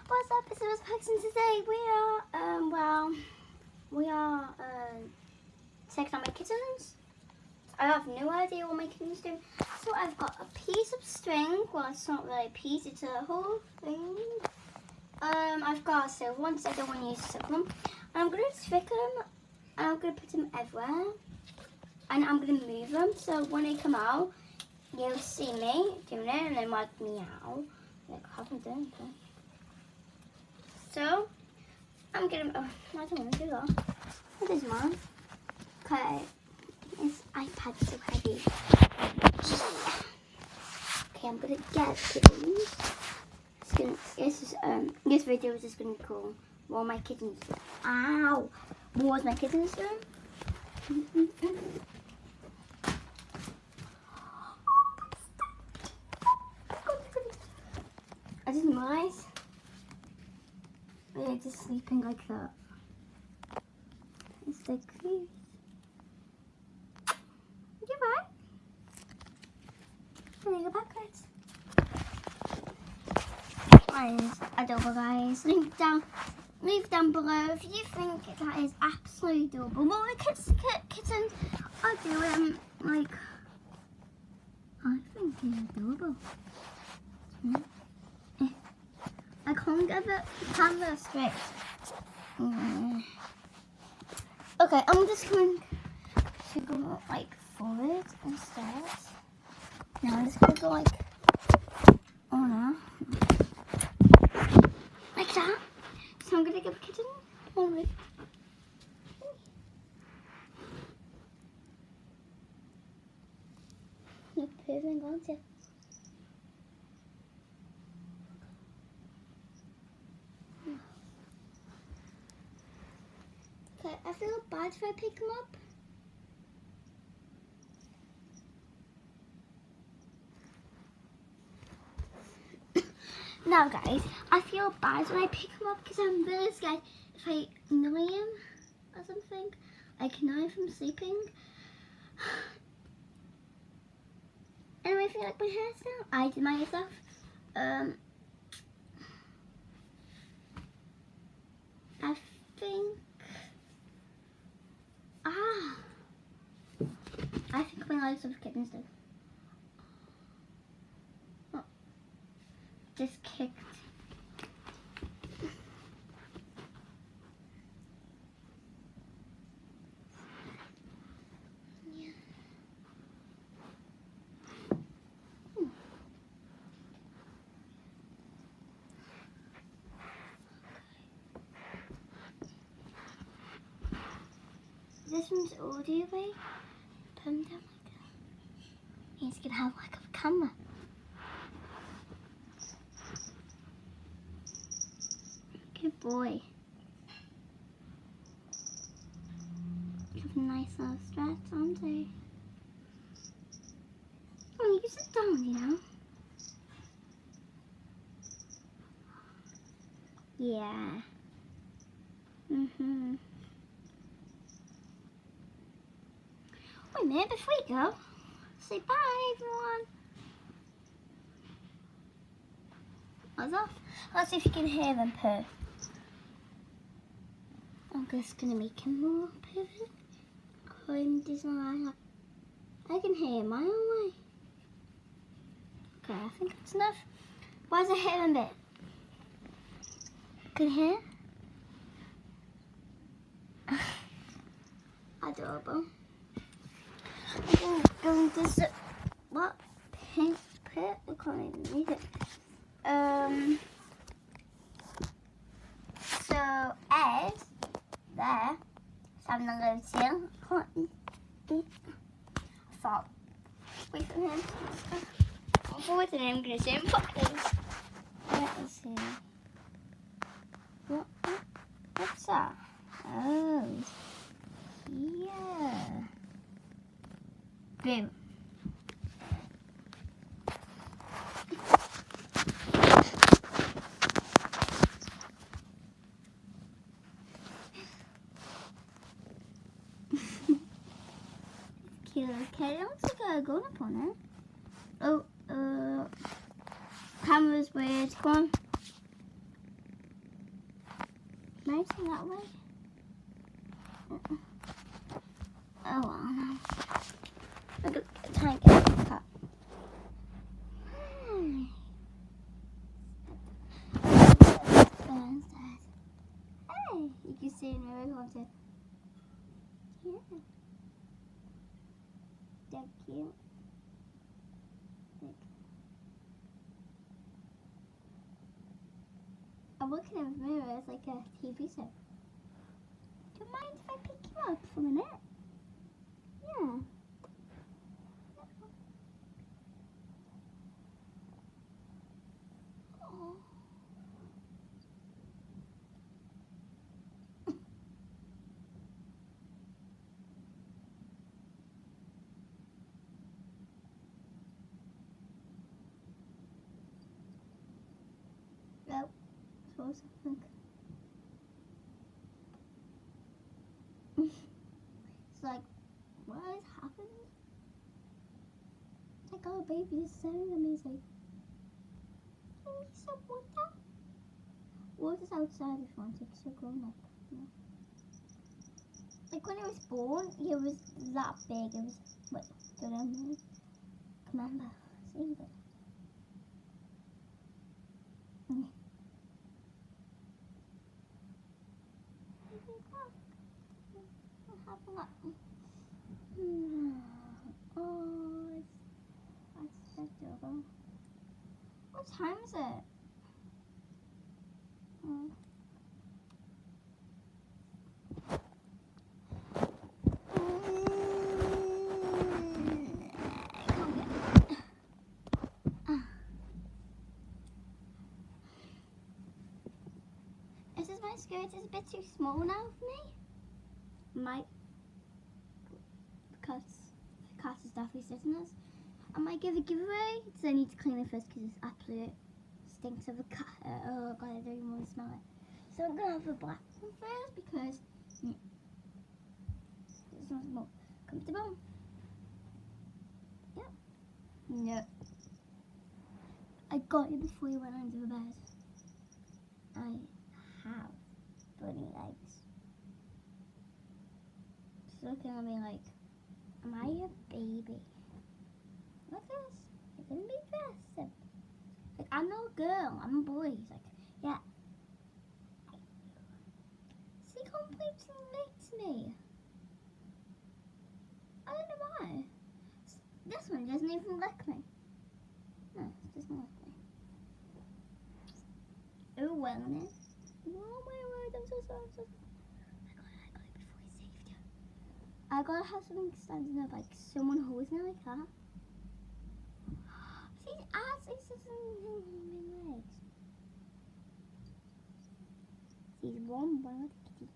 What's up, it's Miss Paxton. Today we are checking out my kittens. I have no idea what my kittens do. So I've got a piece of string. Well, it's not really a piece, it's a whole thing. I've got a silver one, so I don't want to use a silver one. And I'm going to stick them, and I'm going to put them everywhere. And I'm going to move them, so when they come out, you'll see me doing it, and they might meow. Like, I haven't done anything. So, I'm gonna, I don't want to do that. What is mine? Okay, this iPad's so heavy. Okay, I'm gonna get kittens. This video is just gonna be called What Are My Kittens Doing? Ow! What was my kittens doing? I didn't realize. They're just sleeping like that. It's like, please. You're right. There you go backwards. Guys, adorable guys. Leave down below if you think that is absolutely adorable. What the kittens are doing, like, I think it's adorable. I can't get the camera straight. Okay, I'm just going to go like forward instead. Now I'm just going to go like, oh no, like that. So I'm going to give a kitten one look. You're proving, aren't you? Okay, I feel bad if I pick him up. Now guys, I feel bad when I pick him up because I'm really scared if I annoy him or something. I can annoy him from sleeping. Anyway, if you like my hairstyle, I did mine myself. I think my legs of kittens do. Oh, just kicked. Yeah. This one's audio way. Put him down like that. He's gonna have like a camera. Good boy. You have a nice little stretch, aren't they? Oh, you can sit down, you know. Yeah. Wait a minute, before we go, say bye, everyone. What's that? Let's see if you can hear them purr. I'm just gonna make him more purring. I can hear my own way. Okay, I think that's enough. Where's the hearing bit? Can you hear? Adorable. I'm going to what? Pink pit? I can't even read it. So Ed there is having a little tail. I thought wait for him. I'm forward and I'm gonna say him properly. Let's see. What's that? Oh, yeah. Boom. Cute. Okay, it looks like a grown up on it. Oh, camera's weird. Go on. Mounting that way. Oh well, no. I'm gonna try and get it cut. Hey, you can see in the mirror, can't you? Yeah. Thank you. I'm looking in the mirror, it's like a TV show. Do you mind if I pick you up for a minute? Yeah. Oh. Nope. So something. It's like, what has happened? It's like, oh, baby is staring at me. It's like, give me some water. Water's outside if you want it, so grown up. You know? Like when I was born, he was that big. It was, wait, don't know. Remember, see that? Oh, it's adorable. What time is it? Oh. This is my skirt. It's a bit too small now for me. Because the cat is definitely sitting us. I might give a giveaway. So I need to clean it first because it's absolute stinks of a cat. Oh god, I don't even want to smell it. So I'm gonna have a black one first because it's not more comfortable. Yep. No. I got you before you went under the bed. I have bunny legs. It's looking at me like, am I a baby? What's this? You're gonna be dressed. Like, I'm not a girl, I'm a boy. He's like, yeah. So he completely licks me. I don't know why. This one doesn't even lick me. No, it doesn't lick me. Oh, well, then. Oh my word, I'm so sorry, I'm so sorry. I got it before he saved you. I gotta have something standing up, like someone holding it like that. See, ass is just in my legs. She's warm, wild kitty.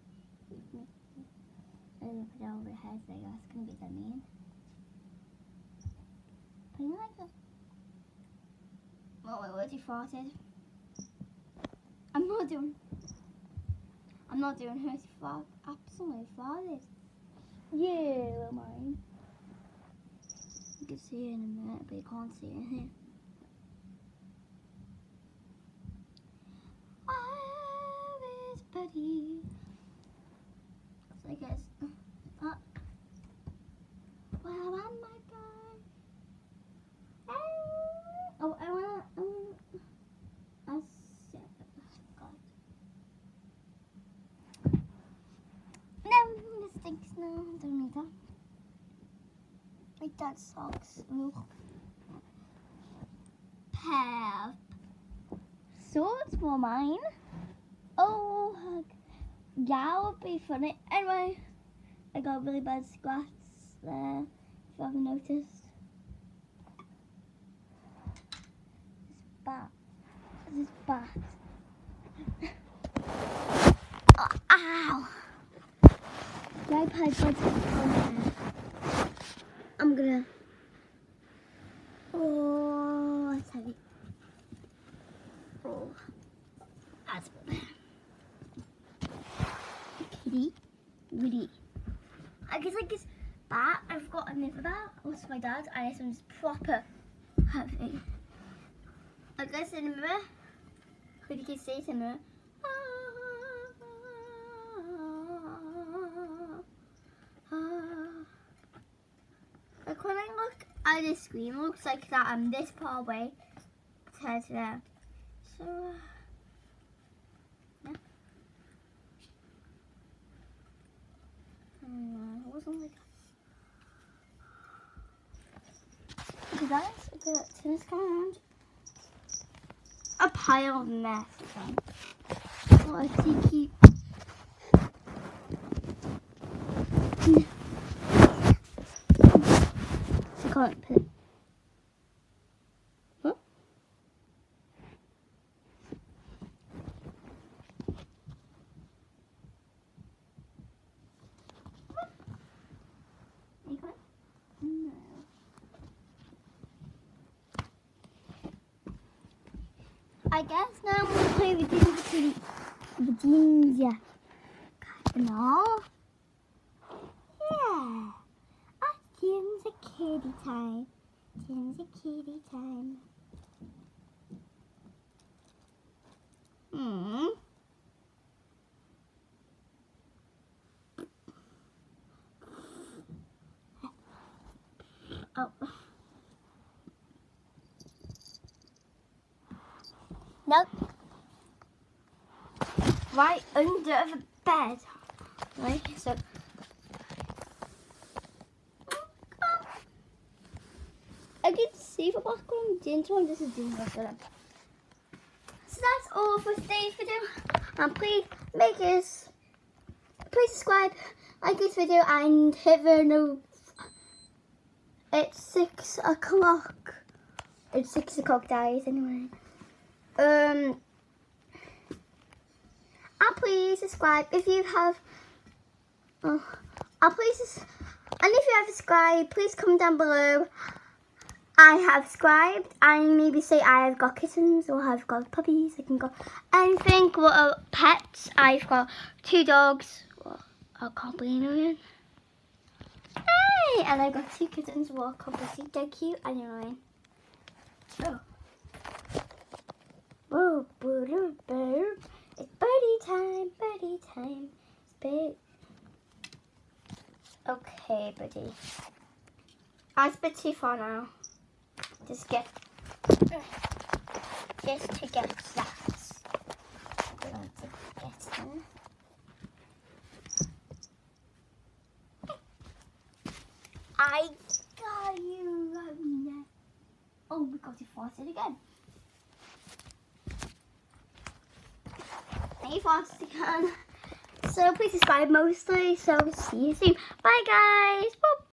I'm gonna put it over her head, so that's gonna be the mean. Putting it like that. Oh my word, you farted. I'm not doing her fart. Absolutely farted. Yeah, mine. You can see it in a minute, but you can't see it here. Where is Betty? So I guess. Where am I going? Oh, I wanna. No, this stinks. No, I don't need that. My dad's socks. Ugh. Pep. Swords for mine. Oh, that would be funny. Anyway, I got a really bad scratch there, if you haven't noticed. This is bad. Oh, ow! The iPad's like on. I'm gonna. Oh, that's heavy. Oh, that's bad. Kitty, Woody. I guess like this bat. I've got another bat. Also my dad's. And this one's proper heavy. I guess in the mirror. Who do you see it in the mirror? by the screen, it looks like that I'm this far away compared to there. So, yeah. It wasn't like that. Okay, guys, I'm gonna turn this camera around. A pile of mess. Oh, I think you. I can't put it. What? You got it? No. I guess now I'm gonna play with the jeans, yeah. No. Yeah. Jim's a kitty time. Jim's a kitty time. Oh. Nope. Right under the bed. Right, so. I get to see the background. Didn't want this is doing that for them. So that's all for today's video. And please subscribe, like this video, and hit the note. It's 6 o'clock. It's 6 o'clock, guys. Anyway, and please subscribe if you have. And if you have subscribed, please comment down below. I have subscribed, and maybe say I have got kittens or I've got puppies. I can go anything. What are pets? I've got 2 dogs. Well, I can't believe it. Hey, and I got 2 kittens. Well, they're cute. Anyway. Oh. Whoa, boo, boo. It's birdie time. Birdie time. It's big. Okay, buddy. That's a bit too far now. Just to get that. I got you. Oh my God, you farted again. You farted again. So please subscribe mostly. So see you soon. Bye guys. Boop.